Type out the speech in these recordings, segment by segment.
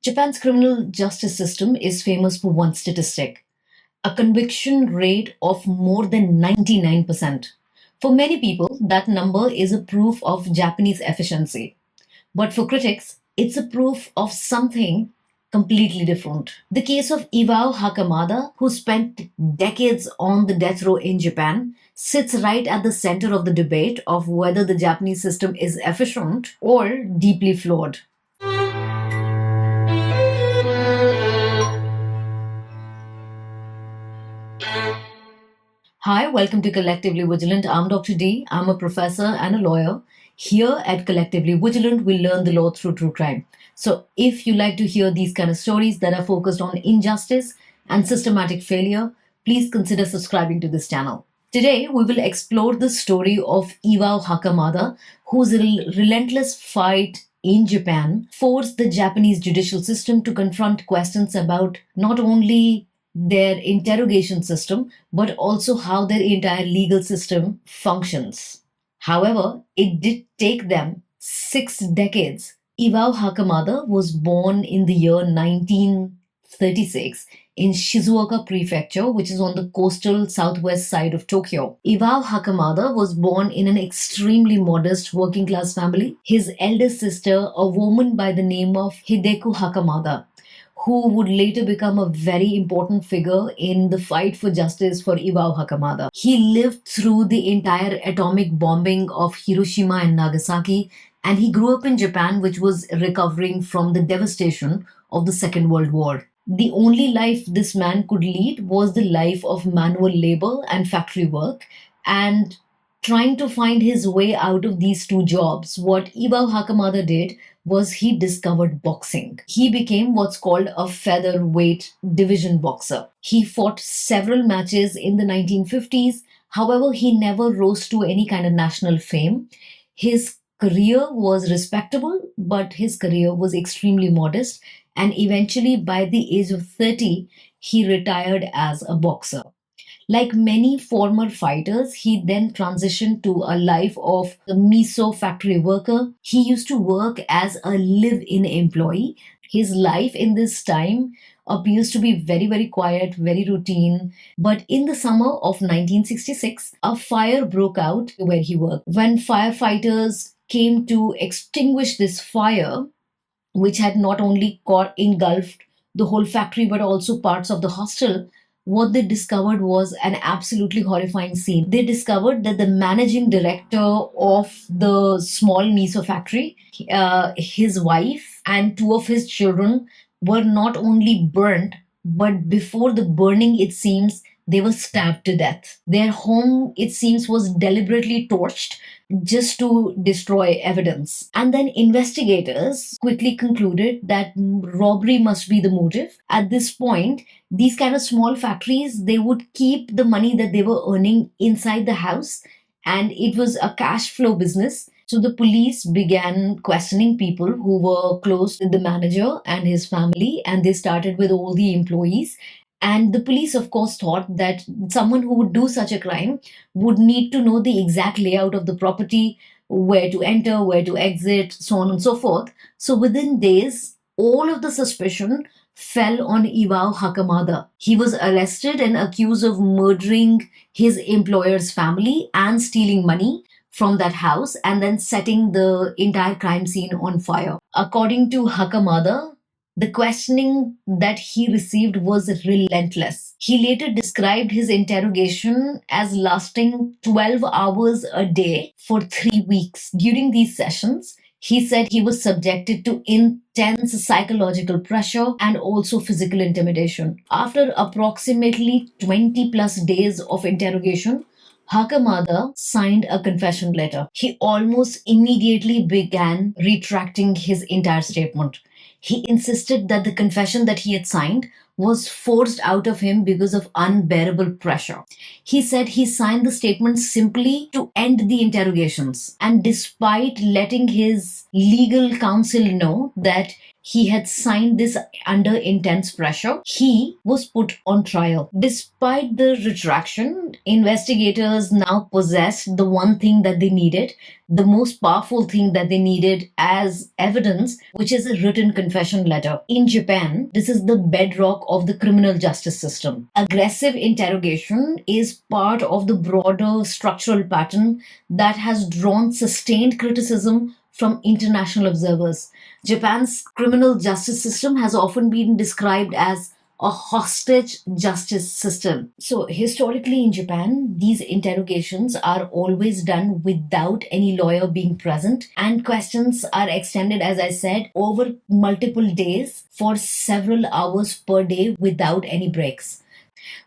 Japan's criminal justice system is famous for one statistic: a conviction rate of more than 99%. For many people, that number is a proof of Japanese efficiency. But for critics, it's a proof of something completely different. The case of Iwao Hakamada, who spent decades on the death row in Japan, sits right at the center of the debate of whether the Japanese system is efficient or deeply flawed. Hi, welcome to Collectively Vigilant. I'm Dr. D. I'm a professor and a lawyer. Here at Collectively Vigilant, we learn the law through true crime. So, if you like to hear these kind of stories that are focused on injustice and systematic failure, please consider subscribing to this channel. Today, we will explore the story of Iwao Hakamada, whose relentless fight in Japan forced the Japanese judicial system to confront questions about not only their interrogation system, but also how their entire legal system functions. However, it did take them 6 decades. Iwao Hakamada was born in the year 1936 in Shizuoka Prefecture, which is on the coastal southwest side of Tokyo. Iwao Hakamada was born in an extremely modest working class family. His eldest sister, a woman by the name of Hideko Hakamada, who would later become a very important figure in the fight for justice for Iwao Hakamada. He lived through the entire atomic bombing of Hiroshima and Nagasaki, and he grew up in Japan, which was recovering from the devastation of the Second World War. The only life this man could lead was the life of manual labor and factory work, and trying to find his way out of these two jobs, what Iwao Hakamada did was he discovered boxing. He became what's called a featherweight division boxer. He fought several matches in the 1950s. However, he never rose to any kind of national fame. His career was respectable, but his career was extremely modest. And eventually, by the age of 30, he retired as a boxer. Like many former fighters, he then transitioned to a life of a miso factory worker. He used to work as a live in employee. His life in this time appears to be very, very quiet, very routine. But in the summer of 1966, a fire broke out where he worked. When firefighters came to extinguish this fire, which had not only engulfed the whole factory but also parts of the hostel, what they discovered was an absolutely horrifying scene. They discovered that the managing director of the small miso factory, his wife, and two of his children were not only burnt, but before the burning, it seems they were stabbed to death. Their home, it seems, was deliberately torched just to destroy evidence. And then investigators quickly concluded that robbery must be the motive. At this point, these kind of small factories, they would keep the money that they were earning inside the house, and it was a cash flow business. So the police began questioning people who were close to the manager and his family, and they started with all the employees. And the police, of course, thought that someone who would do such a crime would need to know the exact layout of the property, where to enter, where to exit, so on and so forth. So within days, all of the suspicion fell on Iwao Hakamada. He was arrested and accused of murdering his employer's family and stealing money from that house and then setting the entire crime scene on fire. According to Hakamada, the questioning that he received was relentless. He later described his interrogation as lasting 12 hours a day for 3 weeks. During these sessions, he said he was subjected to intense psychological pressure and also physical intimidation. After approximately 20 plus days of interrogation, Hakamada signed a confession letter. He almost immediately began retracting his entire statement. He insisted that the confession that he had signed was forced out of him because of unbearable pressure. He said he signed the statement simply to end the interrogations. And despite letting his legal counsel know that he had signed this under intense pressure. He was put on trial. Despite the retraction, investigators now possessed the one thing that they needed, the most powerful thing that they needed as evidence, which is a written confession letter. In Japan, this is the bedrock of the criminal justice system. Aggressive interrogation is part of the broader structural pattern that has drawn sustained criticism from international observers. Japan's criminal justice system has often been described as a hostage justice system. So, historically in Japan, these interrogations are always done without any lawyer being present, and questions are extended, as I said, over multiple days for several hours per day without any breaks,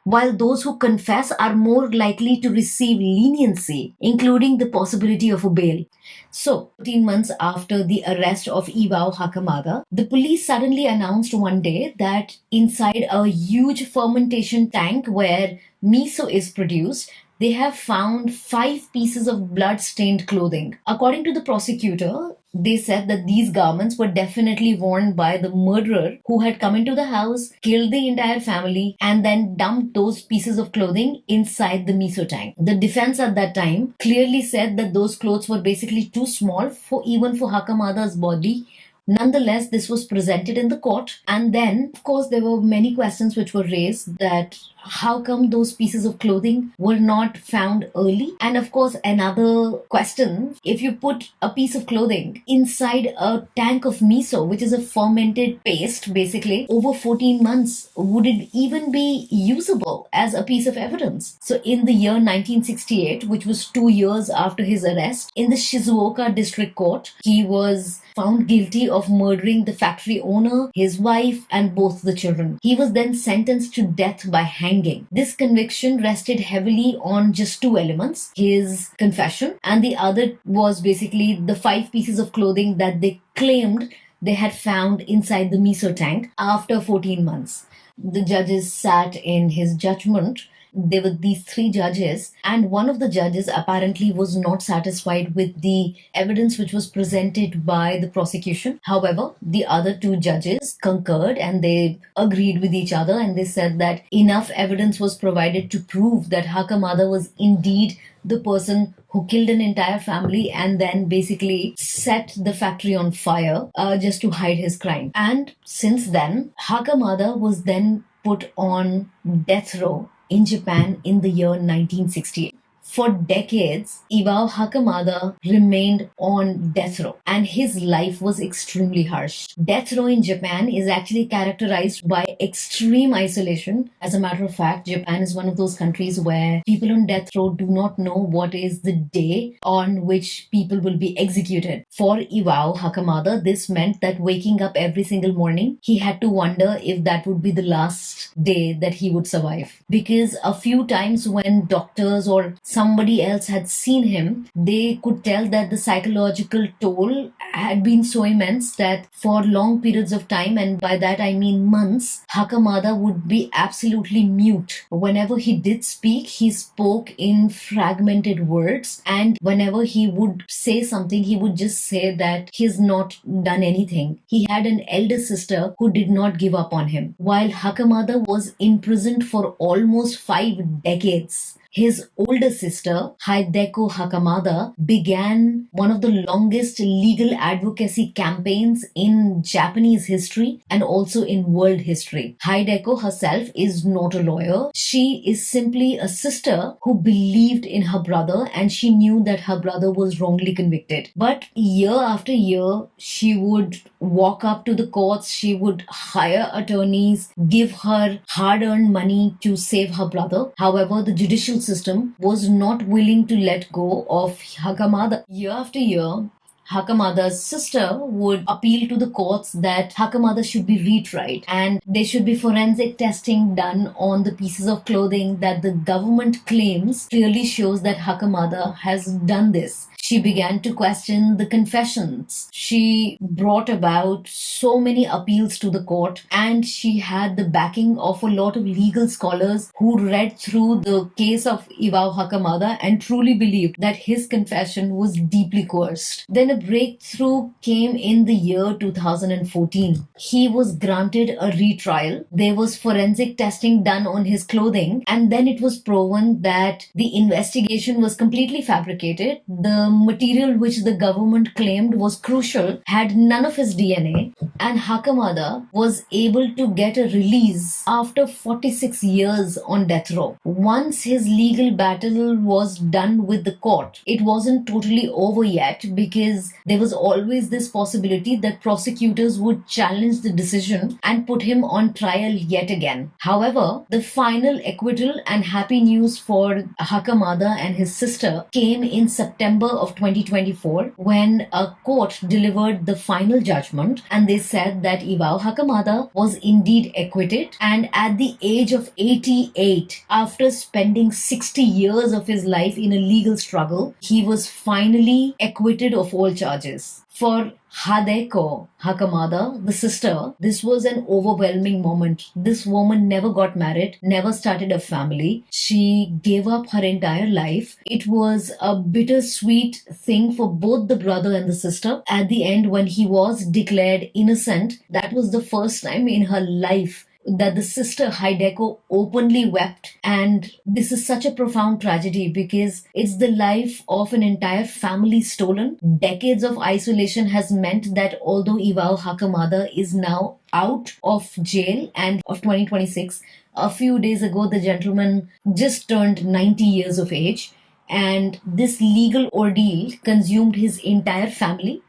while those who confess are more likely to receive leniency, including the possibility of a bail. So, 14 months after the arrest of Iwao Hakamada, the police suddenly announced one day that inside a huge fermentation tank where miso is produced, they have found 5 pieces of blood stained clothing. According to the prosecutor, they said that these garments were definitely worn by the murderer who had come into the house, killed the entire family, and then dumped those pieces of clothing inside the miso tank. The defense at that time clearly said that those clothes were basically too small for even for Hakamada's body. Nonetheless, this was presented in the court, and then, of course, there were many questions which were raised that how come those pieces of clothing were not found early? And of course, another question, if you put a piece of clothing inside a tank of miso, which is a fermented paste basically, over 14 months, would it even be usable as a piece of evidence? So in the year 1968, which was 2 years after his arrest, in the Shizuoka District Court, he was found guilty of murdering the factory owner, his wife, and both the children. He was then sentenced to death by hanging. This conviction rested heavily on just two elements, his confession, and the other was basically the 5 pieces of clothing that they claimed they had found inside the miso tank after 14 months. The judges sat in his judgment. There were these 3 judges, and one of the judges apparently was not satisfied with the evidence which was presented by the prosecution. However, the other 2 judges concurred and they agreed with each other, and they said that enough evidence was provided to prove that Hakamada was indeed the person who killed an entire family and then basically set the factory on fire just to hide his crime. And since then, Hakamada was then put on death row in Japan in the year 1968. For decades, Iwao Hakamada remained on death row, and his life was extremely harsh. Death row in Japan is actually characterized by extreme isolation. As a matter of fact, Japan is one of those countries where people on death row do not know what is the day on which people will be executed. For Iwao Hakamada, this meant that waking up every single morning, he had to wonder if that would be the last day that he would survive. Because a few times when doctors or somebody else had seen him, they could tell that the psychological toll had been so immense that for long periods of time, and by that I mean months, Hakamada would be absolutely mute. Whenever he did speak, he spoke in fragmented words, and whenever he would say something, he would just say that he's not done anything. He had an elder sister who did not give up on him. While Hakamada was imprisoned for almost 5 decades, his older sister, Hideko Hakamada, began one of the longest legal advocacy campaigns in Japanese history and also in world history. Hideko herself is not a lawyer. She is simply a sister who believed in her brother, and she knew that her brother was wrongly convicted. But year after year, she would walk up to the courts, she would hire attorneys, give her hard-earned money to save her brother. However, the judicial system was not willing to let go of Hakamada. Year after year, Hakamada's sister would appeal to the courts that Hakamada should be retried and there should be forensic testing done on the pieces of clothing that the government claims clearly shows that Hakamada has done this. She began to question the confessions. She brought about so many appeals to the court, and she had the backing of a lot of legal scholars who read through the case of Iwao Hakamada and truly believed that his confession was deeply coerced. Then a breakthrough came in the year 2014. He was granted a retrial. There was forensic testing done on his clothing, and then it was proven that the investigation was completely fabricated. The material which the government claimed was crucial had none of his DNA, and Hakamada was able to get a release after 46 years on death row. Once his legal battle was done with the court, it wasn't totally over yet because there was always this possibility that prosecutors would challenge the decision and put him on trial yet again. However, the final acquittal and happy news for Hakamada and his sister came in September of 2024 when a court delivered the final judgment, and they said that Iwao Hakamada was indeed acquitted, and at the age of 88, after spending 60 years of his life in a legal struggle, he was finally acquitted of all charges. For Hideko Hakamada, the sister, this was an overwhelming moment. This woman never got married, never started a family. She gave up her entire life. It was a bittersweet thing for both the brother and the sister. At the end, when he was declared innocent, that was the first time in her life that the sister Hideko openly wept. And this is such a profound tragedy because it's the life of an entire family stolen. Decades of isolation has meant that although Iwao Hakamada is now out of jail and of 2026, a few days ago the gentleman just turned 90 years of age, and this legal ordeal consumed his entire family.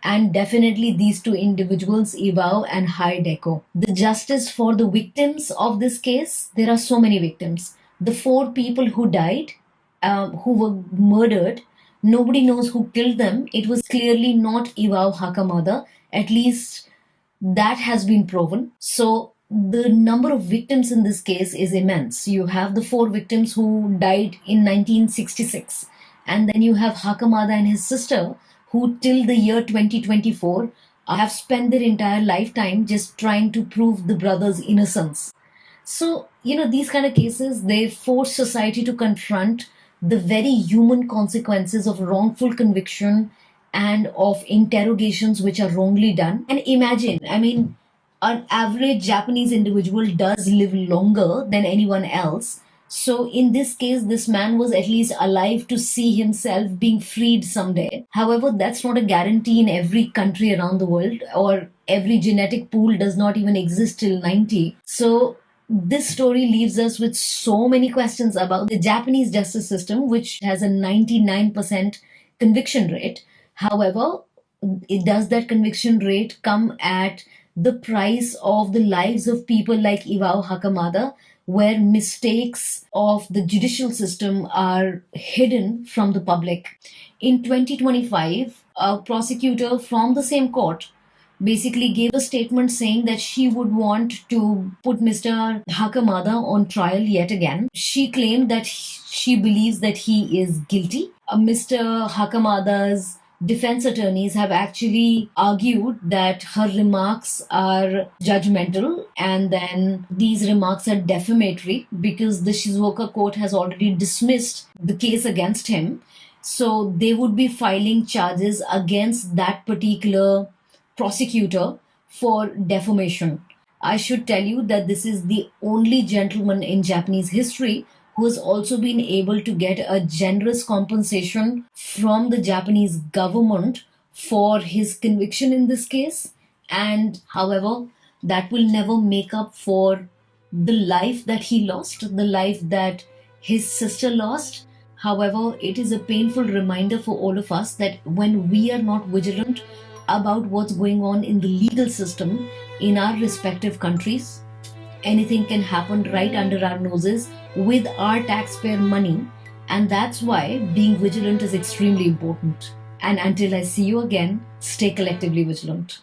And definitely these two individuals, Iwao and Hideko. The justice for the victims of this case, there are so many victims. The 4 people who died, who were murdered, nobody knows who killed them. It was clearly not Iwao Hakamada. At least that has been proven. So the number of victims in this case is immense. You have the 4 victims who died in 1966. And then you have Hakamada and his sister, who till the year 2024 have spent their entire lifetime just trying to prove the brother's innocence. So, these kind of cases, they force society to confront the very human consequences of wrongful conviction and of interrogations which are wrongly done. And imagine, an average Japanese individual does live longer than anyone else. So in this case, this man was at least alive to see himself being freed someday. However, that's not a guarantee in every country around the world, or every genetic pool does not even exist till 90. So this story leaves us with so many questions about the Japanese justice system, which has a 99% conviction rate. However, does that conviction rate come at the price of the lives of people like Iwao Hakamada, where mistakes of the judicial system are hidden from the public? In 2025, a prosecutor from the same court basically gave a statement saying that she would want to put Mr. Hakamada on trial yet again. She claimed that she believes that he is guilty. Mr. Hakamada's defense attorneys have actually argued that her remarks are judgmental, and then these remarks are defamatory because the Shizuoka court has already dismissed the case against him. So they would be filing charges against that particular prosecutor for defamation. I should tell you that this is the only gentleman in Japanese history who has also been able to get a generous compensation from the Japanese government for his conviction in this case. And however, that will never make up for the life that he lost, the life that his sister lost. However, it is a painful reminder for all of us that when we are not vigilant about what's going on in the legal system in our respective countries, anything can happen right under our noses with our taxpayer money. And that's why being vigilant is extremely important. And until I see you again, stay collectively vigilant.